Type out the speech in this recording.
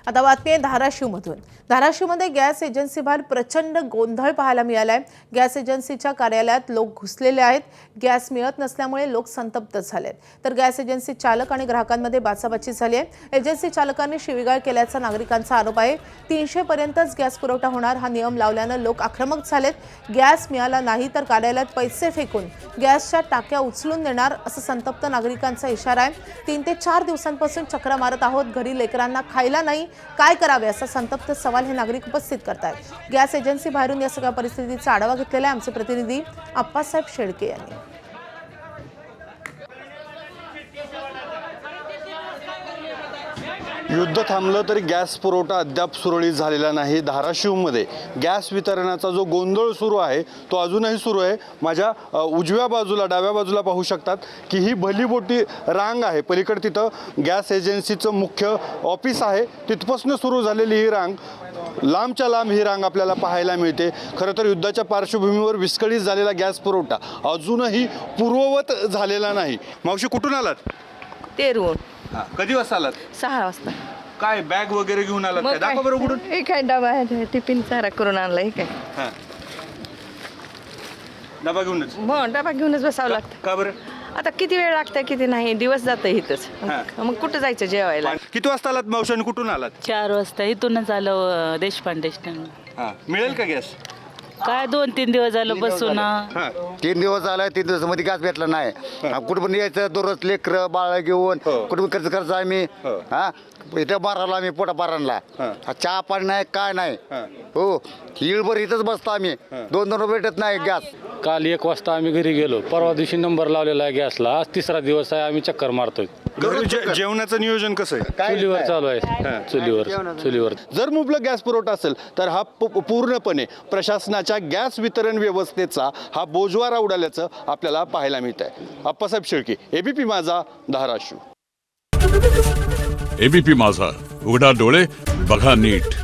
आता बातमी आहे धाराशिवमधून. धाराशिवमध्ये गॅस एजन्सीबाहेर प्रचंड गोंधळ पाहायला मिळालाय. गॅस एजन्सीच्या कार्यालयात लोक घुसलेले आहेत. गॅस मिळत नसल्यामुळे लोक संतप्त झालेत. तर गॅस एजन्सी चालक आणि ग्राहकांमध्ये बाचाबाची झाली आहे. एजन्सी चालकांनी शिवीगाळ केल्याचा नागरिकांचा आरोप आहे. 300 पर्यंतच गॅस पुरवठा होणार हा नियम लावल्यानं लोक आक्रमक झालेत. गॅस मिळाला नाही तर कार्यालयात पैसे फेकून गॅसच्या टाक्या उचलून देणार असं संतप्त नागरिकांचा इशारा आहे. 3 ते 4 दिवसांपासून चक्रा मारत आहोत, घरी लेकरांना खायला नाही, काय करावे असा संतप्त सवाल हे नागरिक उपस्थित करतात. गॅस एजन्सी बाहेरून या सगळ्या परिस्थितीचा आढावा घेतलेला आहे आमचे प्रतिनिधी आप्पासाहेब शेळके यांनी. युद्ध थांबलं तरी गॅस पुरवठा अद्याप सुरळीत झालेला नाही. धाराशिवमध्ये गॅस वितरणाचा जो गोंधळ सुरू आहे तो अजूनही सुरू आहे. माझ्या उजव्या बाजूला डाव्या बाजूला पाहू शकतात की ही भली मोठी रांग आहे. पलीकडे तिथं गॅस एजन्सीचं मुख्य ऑफिस आहे. तिथपासून सुरू झालेली ही रांग लांबच्या लांब ही रांग आपल्याला पाहायला मिळते. खरं तर युद्धाच्या पार्श्वभूमीवर विस्कळीत झालेला गॅस पुरवठा अजूनही पूर्ववत झालेला नाही. मावशी कुठून आलात? तेरवून. कधी वाजता आलात? 6 वाजता. काय बॅग वगैरे घेऊन आलात? काय दाखवा बरं उघडून. हे काय डबा आहे, टिफिन चारा करून आणला. हे काय हां, डबा घेऊनच. मग डबा घेऊनच बसावं लागतं. का बरं? आता किती वेळ लागतं किती नाही, दिवस जातं इथंच. हां. मग कुठं जायचं जेवायला? किती वाजता आलात मावशी आणि कुठून आलात? 4 वाजता इथूनच आलो देशपांडे स्टँड. हां, मिळेल का गॅस? काय 2-3 दिवस झालं बसून. हां, 3 दिवस झाला, 3 दिवसामध्ये गॅस भेटला नाही. कुठं पण यायचं दररोज लेकर बाळा घेऊन हो. कुठं पण खर्च करायचं आम्ही. हो. हा इथं बाराला आम्ही पोटा बाराला हां. चहा पाणी नाही काय नाही. हां. हो हिळभर इथंच बसतो आम्ही. 2 भेटत नाही गॅस. काल 1 वाजता आम्ही घरी गेलो. परवा दिवशी नंबर लावलेला आहे गॅसला. आज 3रा दिवस आहे, आम्ही चक्कर मारतोय. घरी जेवणाचं नियोजन कसं आहे? काय चुलीवर नाही. चालू आहे. चुलीवर जर मुबलक गॅस पुरवठा असेल तर हा पूर्णपणे प्रशासनाच्या गॅस वितरण व्यवस्थेचा हा बोजवारा उडाल्याचं आपल्याला पाहायला मिळत आहे. आप्पासाहेब शेळके, एबीपी माझा, धाराशिव. एबीपी माझा, उघडा डोळे बघा नीट.